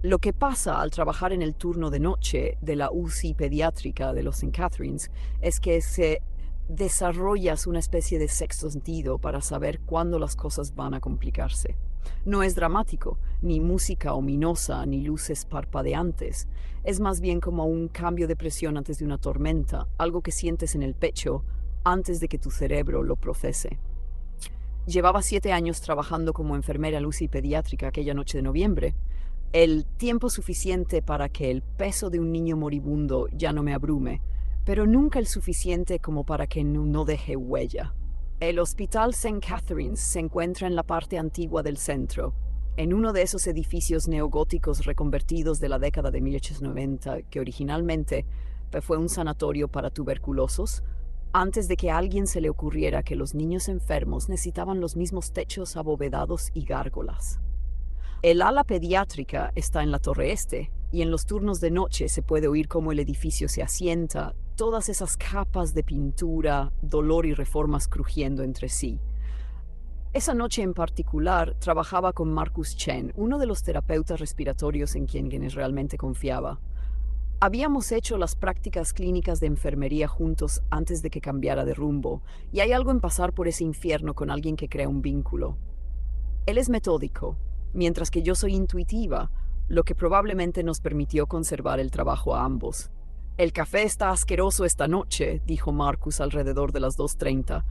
Lo que pasa al trabajar en el turno de noche de la UCI pediátrica de los St. Catharines es que se desarrollas una especie de sexto sentido para saber cuándo las cosas van a complicarse. No es dramático, ni música ominosa, ni luces parpadeantes. Es más bien como un cambio de presión antes de una tormenta, algo que sientes en el pecho antes de que tu cerebro lo procese. Llevaba 7 años trabajando como enfermera en UCI pediátrica aquella noche de noviembre, el tiempo suficiente para que el peso de un niño moribundo ya no me abrume, pero nunca el suficiente como para que no deje huella. El Hospital St. Catharines se encuentra en la parte antigua del centro, en uno de esos edificios neogóticos reconvertidos de la década de 1890, que originalmente fue un sanatorio para tuberculosos, antes de que a alguien se le ocurriera que los niños enfermos necesitaban los mismos techos abovedados y gárgolas. El ala pediátrica está en la torre este, y en los turnos de noche se puede oír cómo el edificio se asienta, todas esas capas de pintura, dolor y reformas crujiendo entre sí. Esa noche en particular trabajaba con Marcus Chen, uno de los terapeutas respiratorios en quienes realmente confiaba. Habíamos hecho las prácticas clínicas de enfermería juntos antes de que cambiara de rumbo, y hay algo en pasar por ese infierno con alguien que crea un vínculo. Él es metódico, mientras que yo soy intuitiva, lo que probablemente nos permitió conservar el trabajo a ambos. El café está asqueroso esta noche, dijo Marcus alrededor de las 2:30,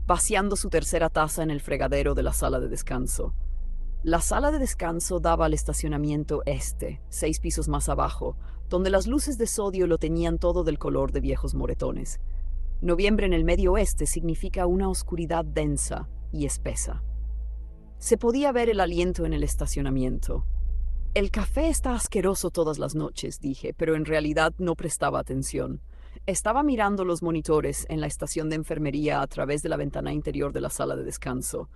vaciando su tercera taza en el fregadero de la sala de descanso. La sala de descanso daba al estacionamiento este, 6 pisos más abajo, donde las luces de sodio lo teñían todo del color de viejos moretones. Noviembre en el medio oeste significa una oscuridad densa y espesa. Se podía ver el aliento en el estacionamiento. El café está asqueroso todas las noches, dije, pero en realidad no prestaba atención. Estaba mirando los monitores en la estación de enfermería a través de la ventana interior de la sala de descanso,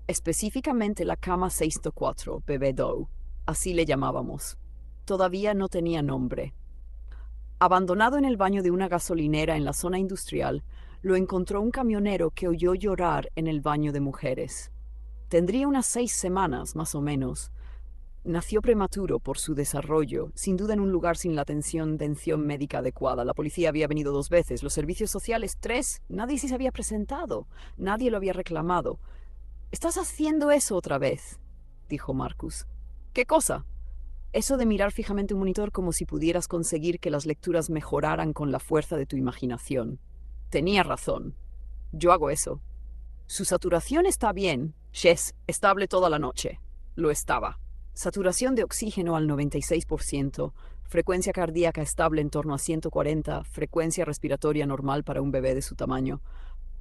específicamente la cama 604, Bebé Doe, así le llamábamos. Todavía no tenía nombre. Abandonado en el baño de una gasolinera en la zona industrial, lo encontró un camionero que oyó llorar en el baño de mujeres. Tendría unas 6 semanas, más o menos. Nació prematuro por su desarrollo, sin duda en un lugar sin la atención médica adecuada. La policía había venido 2 veces, los servicios sociales 3, nadie se había presentado, nadie lo había reclamado. «¿Estás haciendo eso otra vez?», dijo Marcus. «¿Qué cosa?». «Eso de mirar fijamente un monitor como si pudieras conseguir que las lecturas mejoraran con la fuerza de tu imaginación». Tenía razón. Yo hago eso. «Su saturación está bien, Chess, estable toda la noche». Lo estaba. Saturación de oxígeno al 96%, frecuencia cardíaca estable en torno a 140, frecuencia respiratoria normal para un bebé de su tamaño.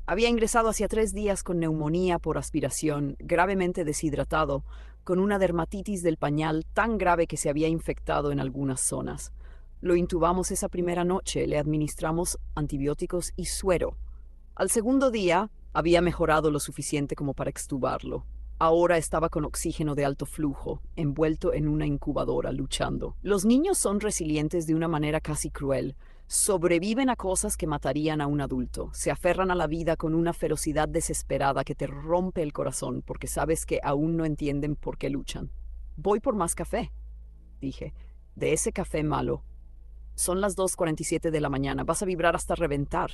Había ingresado hacía 3 días con neumonía por aspiración, gravemente deshidratado, con una dermatitis del pañal tan grave que se había infectado en algunas zonas. Lo intubamos esa primera noche, le administramos antibióticos y suero. Al segundo día, había mejorado lo suficiente como para extubarlo. Ahora estaba con oxígeno de alto flujo, envuelto en una incubadora, luchando. Los niños son resilientes de una manera casi cruel. Sobreviven a cosas que matarían a un adulto. Se aferran a la vida con una ferocidad desesperada que te rompe el corazón porque sabes que aún no entienden por qué luchan. «Voy por más café», dije. «De ese café malo». Son las 2:47 de la mañana. Vas a vibrar hasta reventar.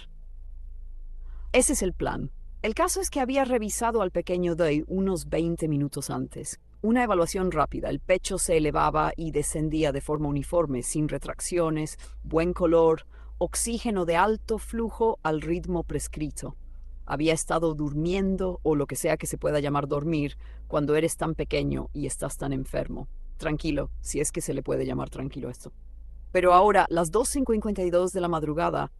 Ese es el plan. El caso es que había revisado al pequeño Day unos 20 minutos antes. Una evaluación rápida, el pecho se elevaba y descendía de forma uniforme, sin retracciones, buen color, oxígeno de alto flujo al ritmo prescrito. Había estado durmiendo, o lo que sea que se pueda llamar dormir, cuando eres tan pequeño y estás tan enfermo. Tranquilo, si es que se le puede llamar tranquilo esto. Pero ahora, las 2:52 de la madrugada,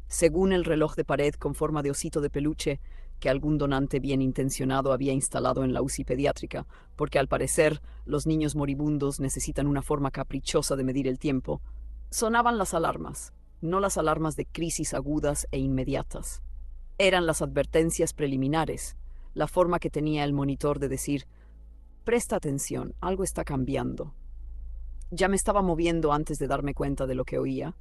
según el reloj de pared con forma de osito de peluche que algún donante bien intencionado había instalado en la UCI pediátrica, porque al parecer los niños moribundos necesitan una forma caprichosa de medir el tiempo, sonaban las alarmas, no las alarmas de crisis agudas e inmediatas. Eran las advertencias preliminares, la forma que tenía el monitor de decir: «Presta atención, algo está cambiando». Ya me estaba moviendo antes de darme cuenta de lo que oía.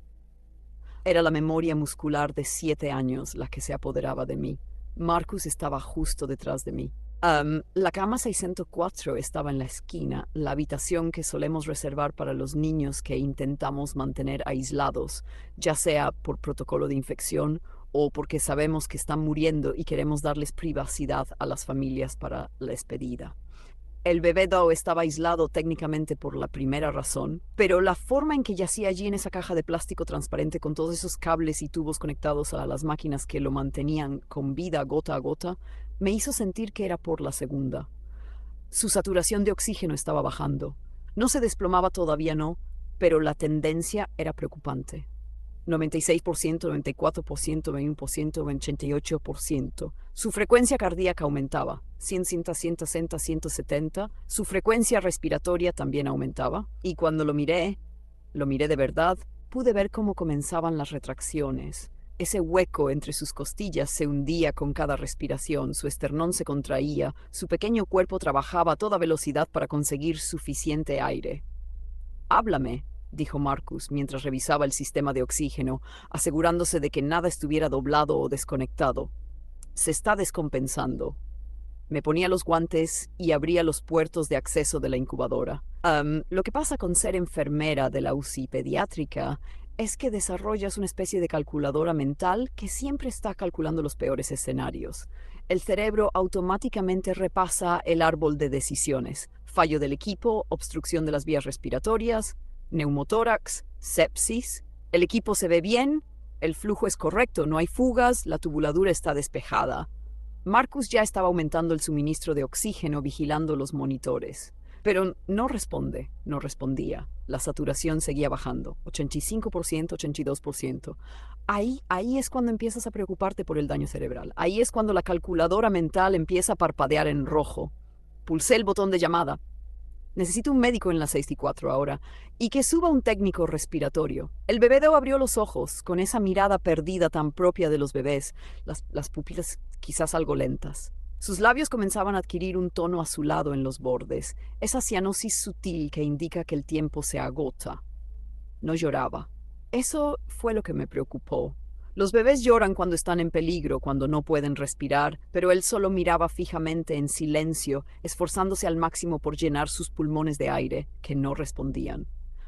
Era la memoria muscular de 7 años la que se apoderaba de mí. Marcus estaba justo detrás de mí. La cama 604 estaba en la esquina, la habitación que solemos reservar para los niños que intentamos mantener aislados, ya sea por protocolo de infección o porque sabemos que están muriendo y queremos darles privacidad a las familias para la despedida. El bebé Doe estaba aislado técnicamente por la primera razón, pero la forma en que yacía allí en esa caja de plástico transparente con todos esos cables y tubos conectados a las máquinas que lo mantenían con vida gota a gota, me hizo sentir que era por la segunda. Su saturación de oxígeno estaba bajando. No se desplomaba todavía, no, pero la tendencia era preocupante. 96%, 94%, 21%, 88%. Su frecuencia cardíaca aumentaba, 100, 160, 170. Su frecuencia respiratoria también aumentaba. Y cuando lo miré de verdad, pude ver cómo comenzaban las retracciones. Ese hueco entre sus costillas se hundía con cada respiración, su esternón se contraía, su pequeño cuerpo trabajaba a toda velocidad para conseguir suficiente aire. Háblame, dijo Marcus mientras revisaba el sistema de oxígeno, asegurándose de que nada estuviera doblado o desconectado. Se está descompensando. Me ponía los guantes y abría los puertos de acceso de la incubadora. Lo que pasa con ser enfermera de la UCI pediátrica es que desarrollas una especie de calculadora mental que siempre está calculando los peores escenarios. El cerebro automáticamente repasa el árbol de decisiones. Fallo del equipo, obstrucción de las vías respiratorias, neumotórax, sepsis. El equipo se ve bien, el flujo es correcto, no hay fugas, la tubuladura está despejada. Marcus ya estaba aumentando el suministro de oxígeno vigilando los monitores. Pero no respondía. La saturación seguía bajando, 85%, 82%. Ahí es cuando empiezas a preocuparte por el daño cerebral. Ahí es cuando la calculadora mental empieza a parpadear en rojo. Pulsé el botón de llamada. Necesito un médico en la 64 ahora. Y que suba un técnico respiratorio. El bebé Doe abrió los ojos, con esa mirada perdida tan propia de los bebés, las pupilas quizás algo lentas. Sus labios comenzaban a adquirir un tono azulado en los bordes, esa cianosis sutil que indica que el tiempo se agota. No lloraba. Eso fue lo que me preocupó. Los bebés lloran cuando están en peligro, cuando no pueden respirar, pero él solo miraba fijamente en silencio, esforzándose al máximo por llenar sus pulmones de aire, que no respondían.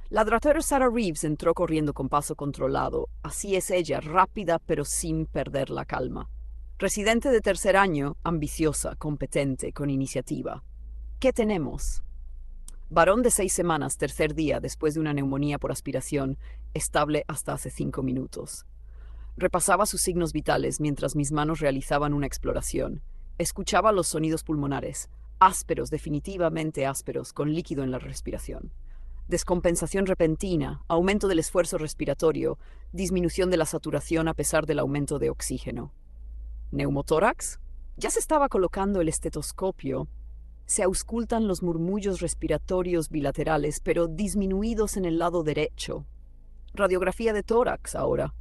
La doctora Sarah Reeves entró corriendo con paso controlado. Así es ella, rápida pero sin perder la calma. Residente de tercer año, ambiciosa, competente, con iniciativa. ¿Qué tenemos? Varón de 6 semanas, tercer día, después de una neumonía por aspiración, estable hasta hace 5 minutos. Repasaba sus signos vitales mientras mis manos realizaban una exploración. Escuchaba los sonidos pulmonares, ásperos, definitivamente ásperos, con líquido en la respiración. Descompensación repentina, aumento del esfuerzo respiratorio, disminución de la saturación a pesar del aumento de oxígeno. ¿Neumotórax? Ya se estaba colocando el estetoscopio. Se auscultan los murmullos respiratorios bilaterales, pero disminuidos en el lado derecho. Radiografía de tórax ahora.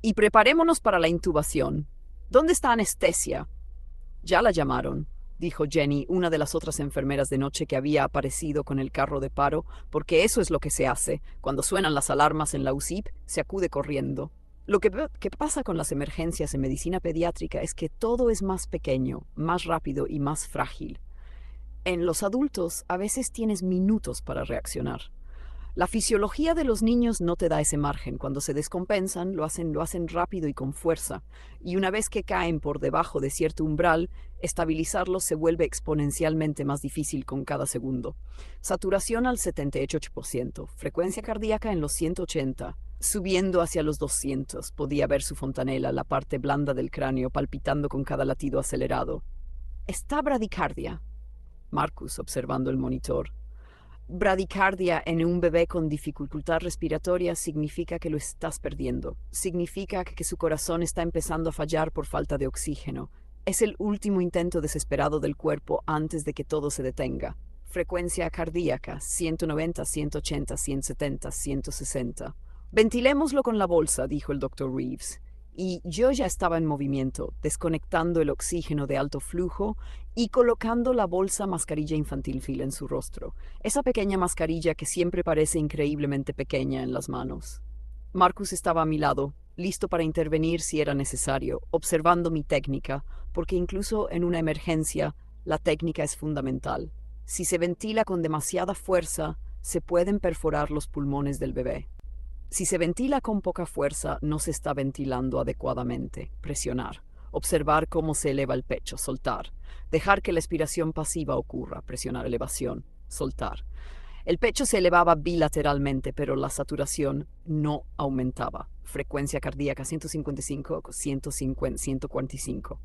Y preparémonos para la intubación. ¿Dónde está anestesia? Ya la llamaron, dijo Jenny, una de las otras enfermeras de noche que había aparecido con el carro de paro, porque eso es lo que se hace. Cuando suenan las alarmas en la UCIP, se acude corriendo. Lo que pasa con las emergencias en medicina pediátrica es que todo es más pequeño, más rápido y más frágil. En los adultos, a veces tienes minutos para reaccionar. La fisiología de los niños no te da ese margen. Cuando se descompensan, lo hacen rápido y con fuerza. Y una vez que caen por debajo de cierto umbral, estabilizarlos se vuelve exponencialmente más difícil con cada segundo. Saturación al 78%, frecuencia cardíaca en los 180, subiendo hacia los 200. Podía ver su fontanela, la parte blanda del cráneo, palpitando con cada latido acelerado. Está bradicardia. Marcus, observando el monitor. Bradicardia en un bebé con dificultad respiratoria significa que lo estás perdiendo. Significa que su corazón está empezando a fallar por falta de oxígeno. Es el último intento desesperado del cuerpo antes de que todo se detenga. Frecuencia cardíaca, 190, 180, 170, 160. Ventilémoslo con la bolsa, dijo el doctor Reeves. Y yo ya estaba en movimiento, desconectando el oxígeno de alto flujo y colocando la bolsa mascarilla infantil Phil en su rostro, esa pequeña mascarilla que siempre parece increíblemente pequeña en las manos. Marcus estaba a mi lado, listo para intervenir si era necesario, observando mi técnica, porque incluso en una emergencia, La técnica es fundamental. Si se ventila con demasiada fuerza, se pueden perforar los pulmones del bebé. Si se ventila con poca fuerza, no se está ventilando adecuadamente. Presionar. Observar cómo se eleva el pecho. Soltar. Dejar que la expiración pasiva ocurra. Presionar, elevación. Soltar. El pecho se elevaba bilateralmente, pero la saturación no aumentaba. Frecuencia cardíaca 155, 150, 145.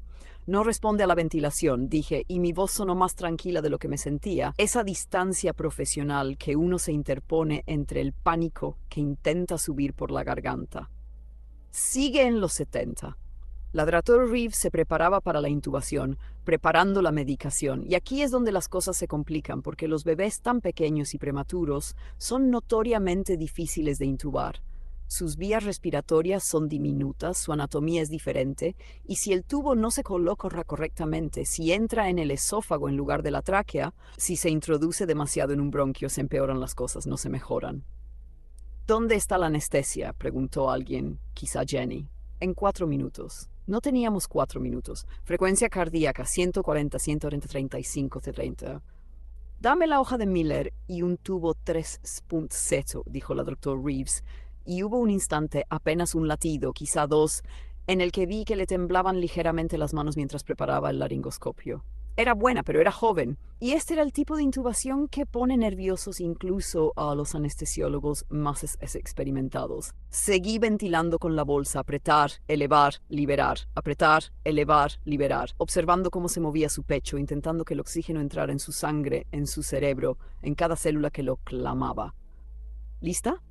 No responde a la ventilación, dije, y mi voz sonó más tranquila de lo que me sentía. Esa distancia profesional que uno se interpone entre el pánico que intenta subir por la garganta. Sigue en los 70. La Dr. Reeves se preparaba para la intubación, preparando la medicación, y aquí es donde las cosas se complican, porque los bebés tan pequeños y prematuros son notoriamente difíciles de intubar. Sus vías respiratorias son diminutas, su anatomía es diferente, y si el tubo no se coloca correctamente, si entra en el esófago en lugar de la tráquea, si se introduce demasiado en un bronquio, se empeoran las cosas, no se mejoran. ¿Dónde está la anestesia?, preguntó alguien, quizá Jenny. En 4 minutos. No teníamos 4 minutos. Frecuencia cardíaca 140, 140, 35, 30. Dame la hoja de Miller y un tubo 3.0, dijo la Dr. Reeves, y hubo un instante, apenas un latido, quizá 2, en el que vi que le temblaban ligeramente las manos mientras preparaba el laringoscopio. Era buena, pero era joven, y este era el tipo de intubación que pone nerviosos incluso a los anestesiólogos más experimentados. Seguí ventilando con la bolsa, apretar, elevar, liberar, apretar, elevar, liberar, observando cómo se movía su pecho, intentando que el oxígeno entrara en su sangre, en su cerebro, en cada célula que lo clamaba. ¿Lista?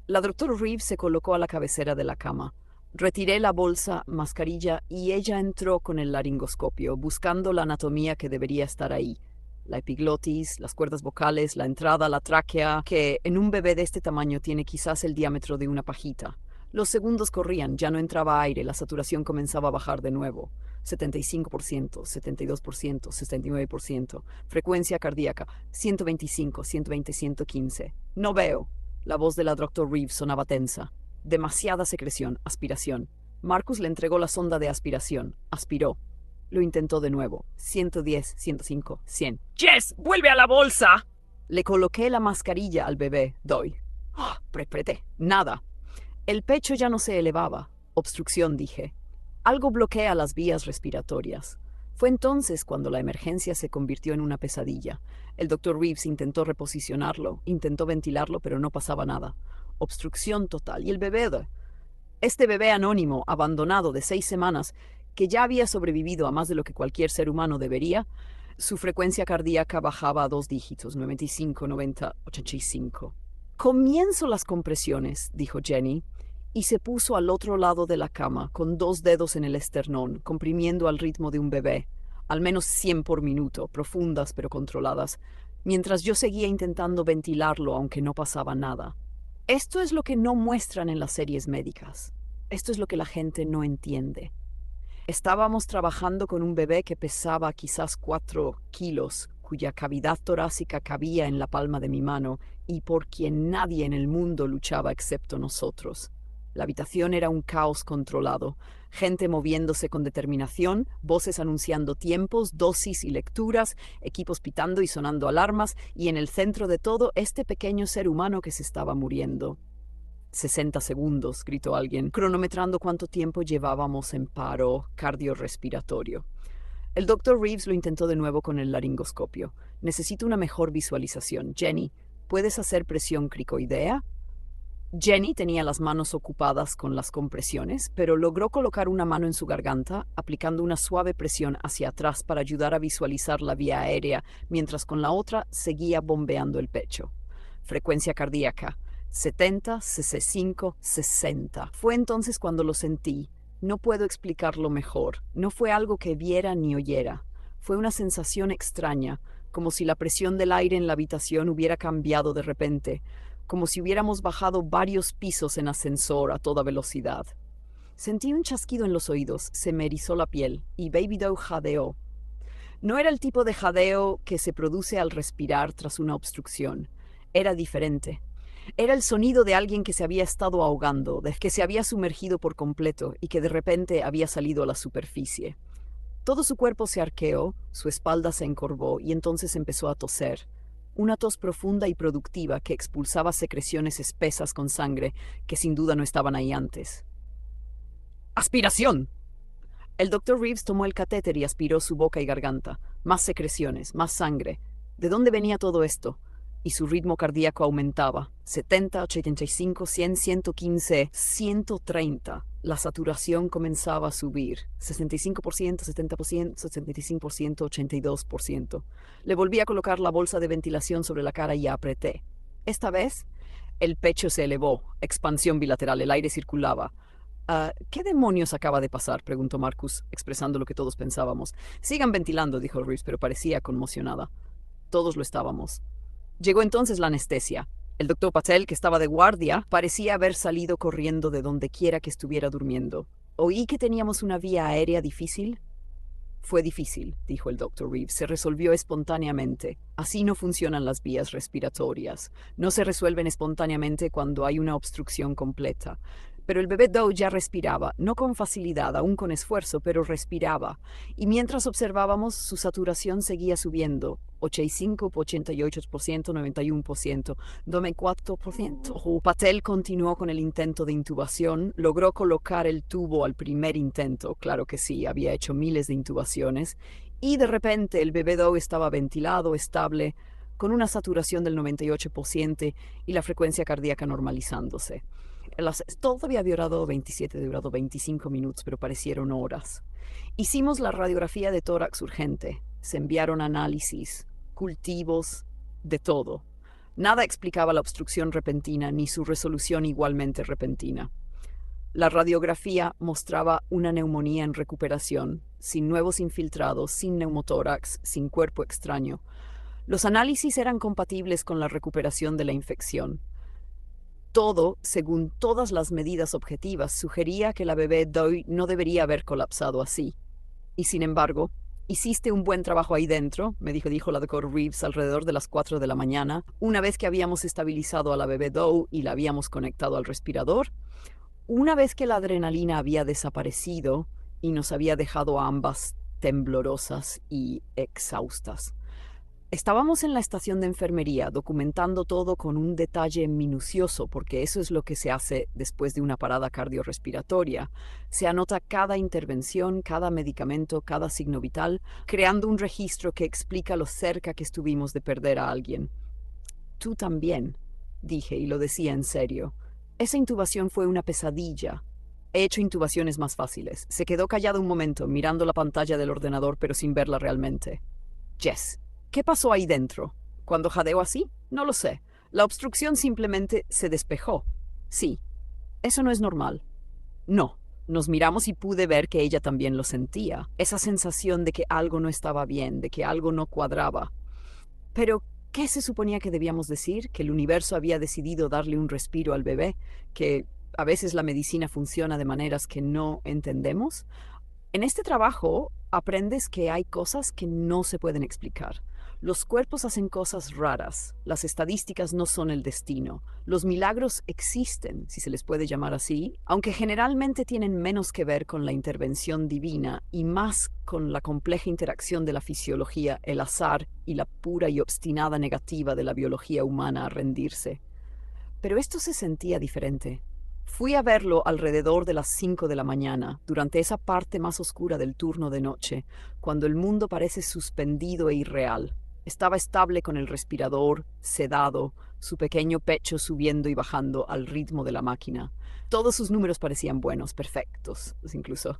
La Dr. Reeves se colocó a la cabecera de la cama. Retiré la bolsa, mascarilla, y ella entró con el laringoscopio, buscando la anatomía que debería estar ahí. La epiglotis, las cuerdas vocales, la entrada, la tráquea, que en un bebé de este tamaño tiene quizás el diámetro de una pajita. Los segundos corrían, ya no entraba aire, la saturación comenzaba a bajar de nuevo. 75%, 72%, 69%. Frecuencia cardíaca, 125, 120, 115. No veo. La voz de la Dr. Reeves sonaba tensa. Demasiada secreción, aspiración. Marcus le entregó la sonda de aspiración. Aspiró. Lo intentó de nuevo. 110, 105, 100. ¡Jess! ¡Vuelve a la bolsa! Le coloqué la mascarilla al bebé. Doy. Apreté. Nada. El pecho ya no se elevaba. Obstrucción, dije. Algo bloquea las vías respiratorias. Fue entonces cuando la emergencia se convirtió en una pesadilla. El Dr. Reeves intentó reposicionarlo, intentó ventilarlo, pero no pasaba nada. Obstrucción total. Y el bebé, este bebé anónimo, abandonado de 6 semanas, que ya había sobrevivido a más de lo que cualquier ser humano debería, su frecuencia cardíaca bajaba a 2 dígitos, 95, 90, 85. Comienzo las compresiones, dijo Jenny, y se puso al otro lado de la cama, con 2 dedos en el esternón, comprimiendo al ritmo de un bebé, al menos 100 por minuto, profundas pero controladas, mientras yo seguía intentando ventilarlo, aunque no pasaba nada. Esto es lo que no muestran en las series médicas. Esto es lo que la gente no entiende. Estábamos trabajando con un bebé que pesaba quizás 4 kilos, cuya cavidad torácica cabía en la palma de mi mano y por quien nadie en el mundo luchaba excepto nosotros. La habitación era un caos controlado, gente moviéndose con determinación, voces anunciando tiempos, dosis y lecturas, equipos pitando y sonando alarmas, y en el centro de todo este pequeño ser humano que se estaba muriendo. 60 segundos, gritó alguien, cronometrando cuánto tiempo llevábamos en paro cardiorrespiratorio. El Dr. Reeves lo intentó de nuevo con el laringoscopio. Necesito una mejor visualización. Jenny, ¿puedes hacer presión cricoidea? Jenny tenía las manos ocupadas con las compresiones, pero logró colocar una mano en su garganta, aplicando una suave presión hacia atrás para ayudar a visualizar la vía aérea, mientras con la otra seguía bombeando el pecho. Frecuencia cardíaca, 70, 65, 60. Fue entonces cuando lo sentí. No puedo explicarlo mejor. No fue algo que viera ni oyera. Fue una sensación extraña, como si la presión del aire en la habitación hubiera cambiado de repente, como si hubiéramos bajado varios pisos en ascensor a toda velocidad. Sentí un chasquido en los oídos, se me erizó la piel, y Baby Doe jadeó. No era el tipo de jadeo que se produce al respirar tras una obstrucción. Era diferente. Era el sonido de alguien que se había estado ahogando, de que se había sumergido por completo y que de repente había salido a la superficie. Todo su cuerpo se arqueó, su espalda se encorvó y entonces empezó a toser. Una tos profunda y productiva que expulsaba secreciones espesas con sangre que sin duda no estaban ahí antes. ¡Aspiración! El doctor Reeves tomó el catéter y aspiró su boca y garganta. Más secreciones, más sangre. ¿De dónde venía todo esto? Y su ritmo cardíaco aumentaba. 70, 85, 100, 115, 130. La saturación comenzaba a subir. 65%, 70%, 75%, 82%. Le volví a colocar la bolsa de ventilación sobre la cara y apreté. Esta vez, el pecho se elevó. Expansión bilateral. El aire circulaba. ¿Qué demonios acaba de pasar?, preguntó Marcus, expresando lo que todos pensábamos. Sigan ventilando, dijo Reeves, pero parecía conmocionada. Todos lo estábamos. Llegó entonces la anestesia. El doctor Patel, que estaba de guardia, parecía haber salido corriendo de donde quiera que estuviera durmiendo. ¿Oí que teníamos una vía aérea difícil? Fue difícil, dijo el doctor Reeves. Se resolvió espontáneamente. Así no funcionan las vías respiratorias. No se resuelven espontáneamente cuando hay una obstrucción completa. Pero el bebé Doe ya respiraba, no con facilidad, aún con esfuerzo, pero respiraba. Y mientras observábamos, su saturación seguía subiendo. 85, 88%, 91%, 94%. Patel continuó con el intento de intubación. Logró colocar el tubo al primer intento. Claro que sí, había hecho miles de intubaciones. Y de repente el bebé Doe estaba ventilado, estable, con una saturación del 98% y la frecuencia cardíaca normalizándose. Todo había durado 25 minutos, pero parecieron horas. Hicimos la radiografía de tórax urgente. Se enviaron análisis, cultivos, de todo. Nada explicaba la obstrucción repentina ni su resolución igualmente repentina. La radiografía mostraba una neumonía en recuperación, sin nuevos infiltrados, sin neumotórax, sin cuerpo extraño. Los análisis eran compatibles con la recuperación de la infección. Todo, según todas las medidas objetivas, sugería que la bebé Doe no debería haber colapsado así. Y sin embargo, hiciste un buen trabajo ahí dentro, dijo la doctora Reeves alrededor de las 4 de la mañana, una vez que habíamos estabilizado a la bebé Doe y la habíamos conectado al respirador. Una vez que la adrenalina había desaparecido y nos había dejado a ambas temblorosas y exhaustas. Estábamos en la estación de enfermería documentando todo con un detalle minucioso, porque eso es lo que se hace después de una parada cardiorrespiratoria. Se anota cada intervención, cada medicamento, cada signo vital, creando un registro que explica lo cerca que estuvimos de perder a alguien. Tú también, dije, y lo decía en serio. Esa intubación fue una pesadilla. He hecho intubaciones más fáciles. Se quedó callado un momento, mirando la pantalla del ordenador, pero sin verla realmente. Jess. ¿Qué pasó ahí dentro? ¿Cuando jadeó así? No lo sé. La obstrucción simplemente se despejó. Sí. Eso no es normal. No. Nos miramos y pude ver que ella también lo sentía. Esa sensación de que algo no estaba bien, de que algo no cuadraba. Pero, ¿qué se suponía que debíamos decir? ¿Que el universo había decidido darle un respiro al bebé? ¿Que a veces la medicina funciona de maneras que no entendemos? En este trabajo aprendes que hay cosas que no se pueden explicar. Los cuerpos hacen cosas raras. Las estadísticas no son el destino. Los milagros existen, si se les puede llamar así, aunque generalmente tienen menos que ver con la intervención divina y más con la compleja interacción de la fisiología, el azar y la pura y obstinada negativa de la biología humana a rendirse. Pero esto se sentía diferente. Fui a verlo alrededor de las 5 de la mañana, durante esa parte más oscura del turno de noche, cuando el mundo parece suspendido e irreal. Estaba estable con el respirador, sedado, su pequeño pecho subiendo y bajando al ritmo de la máquina. Todos sus números parecían buenos, perfectos, incluso.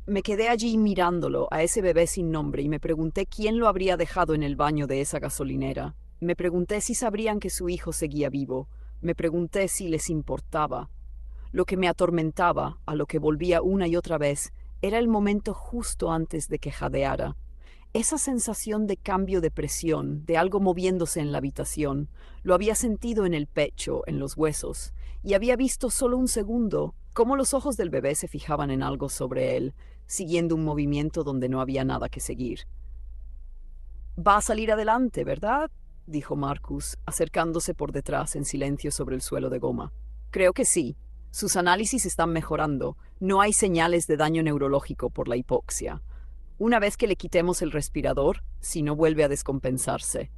Me quedé allí mirándolo, a ese bebé sin nombre, y me pregunté quién lo habría dejado en el baño de esa gasolinera. Me pregunté si sabrían que su hijo seguía vivo. Me pregunté si les importaba. Lo que me atormentaba, a lo que volvía una y otra vez, era el momento justo antes de que jadeara. Esa sensación de cambio de presión, de algo moviéndose en la habitación, lo había sentido en el pecho, en los huesos, y había visto solo un segundo cómo los ojos del bebé se fijaban en algo sobre él, siguiendo un movimiento donde no había nada que seguir. «Va a salir adelante, ¿verdad?», dijo Marcus, acercándose por detrás en silencio sobre el suelo de goma. «Creo que sí. Sus análisis están mejorando. No hay señales de daño neurológico por la hipoxia. Una vez que le quitemos el respirador, si no vuelve a descompensarse.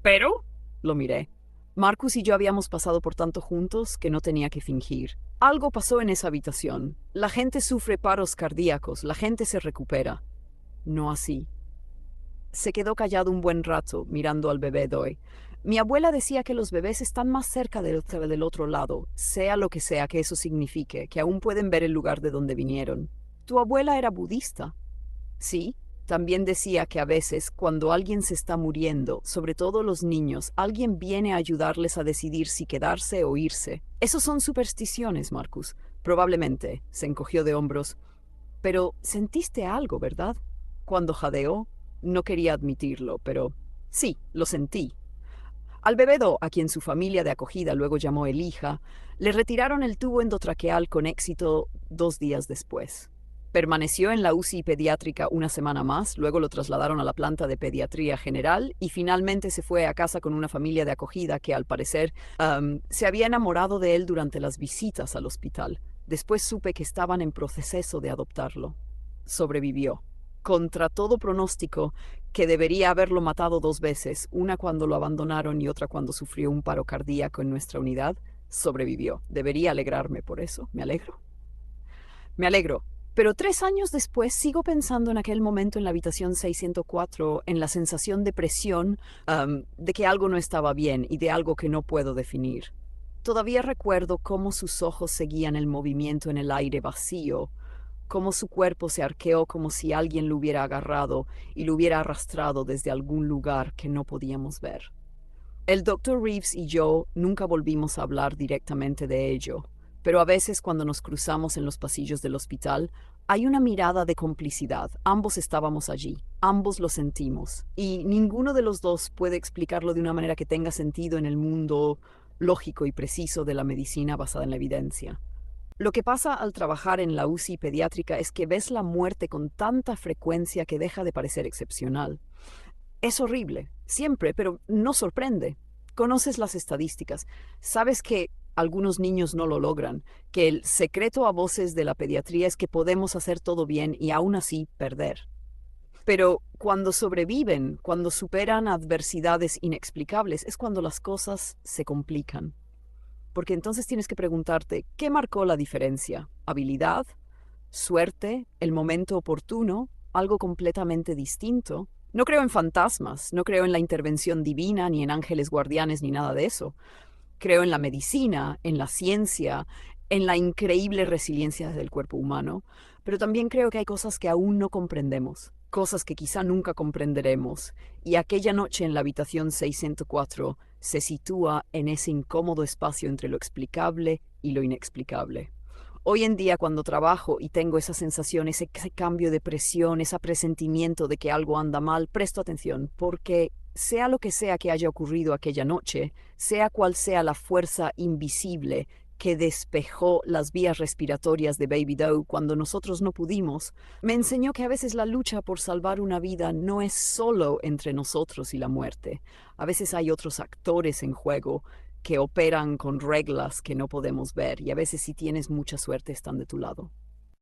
¿Pero? Lo miré. Marcus y yo habíamos pasado por tanto juntos que no tenía que fingir. Algo pasó en esa habitación. La gente sufre paros cardíacos, la gente se recupera. No así. Se quedó callado un buen rato, mirando al bebé Doy. Mi abuela decía que los bebés están más cerca del otro lado, sea lo que sea que eso signifique, que aún pueden ver el lugar de donde vinieron. ¿Tu abuela era budista? Sí, también decía que a veces, cuando alguien se está muriendo, sobre todo los niños, alguien viene a ayudarles a decidir si quedarse o irse. Esos son supersticiones, Marcus. Probablemente, se encogió de hombros. Pero sentiste algo, ¿verdad? Cuando jadeó, no quería admitirlo, pero sí, lo sentí. Al bebedo, a quien su familia de acogida luego llamó Elija, le retiraron el tubo endotraqueal con éxito 2 días después. Permaneció en la UCI pediátrica una semana más, luego lo trasladaron a la planta de pediatría general y finalmente se fue a casa con una familia de acogida que, al parecer, se había enamorado de él durante las visitas al hospital. Después supe que estaban en proceso de adoptarlo. Sobrevivió. Contra todo pronóstico, que debería haberlo matado 2 veces, una cuando lo abandonaron y otra cuando sufrió un paro cardíaco en nuestra unidad, sobrevivió. Debería alegrarme por eso. Me alegro. Me alegro. Pero 3 años después sigo pensando en aquel momento en la habitación 604, en la sensación de presión, de que algo no estaba bien y de algo que no puedo definir. Todavía recuerdo cómo sus ojos seguían el movimiento en el aire vacío, cómo su cuerpo se arqueó como si alguien lo hubiera agarrado y lo hubiera arrastrado desde algún lugar que no podíamos ver. El doctor Reeves y yo nunca volvimos a hablar directamente de ello, pero a veces cuando nos cruzamos en los pasillos del hospital, hay una mirada de complicidad. Ambos estábamos allí, ambos lo sentimos, y ninguno de los dos puede explicarlo de una manera que tenga sentido en el mundo lógico y preciso de la medicina basada en la evidencia. Lo que pasa al trabajar en la UCI pediátrica es que ves la muerte con tanta frecuencia que deja de parecer excepcional. Es horrible, siempre, pero no sorprende. Conoces las estadísticas, sabes que algunos niños no lo logran, que el secreto a voces de la pediatría es que podemos hacer todo bien y aún así perder. Pero cuando sobreviven, cuando superan adversidades inexplicables, es cuando las cosas se complican. Porque entonces tienes que preguntarte, ¿qué marcó la diferencia? ¿Habilidad? ¿Suerte? ¿El momento oportuno? ¿Algo completamente distinto? No creo en fantasmas, no creo en la intervención divina, ni en ángeles guardianes, ni nada de eso. Creo en la medicina, en la ciencia, en la increíble resiliencia del cuerpo humano, pero también creo que hay cosas que aún no comprendemos, cosas que quizá nunca comprenderemos, y aquella noche en la habitación 604 se sitúa en ese incómodo espacio entre lo explicable y lo inexplicable. Hoy en día, cuando trabajo y tengo esa sensación, ese cambio de presión, ese presentimiento de que algo anda mal, presto atención, porque sea lo que sea que haya ocurrido aquella noche, sea cual sea la fuerza invisible que despejó las vías respiratorias de Baby Doe cuando nosotros no pudimos, me enseñó que a veces la lucha por salvar una vida no es solo entre nosotros y la muerte. A veces hay otros actores en juego que operan con reglas que no podemos ver y a veces si tienes mucha suerte están de tu lado.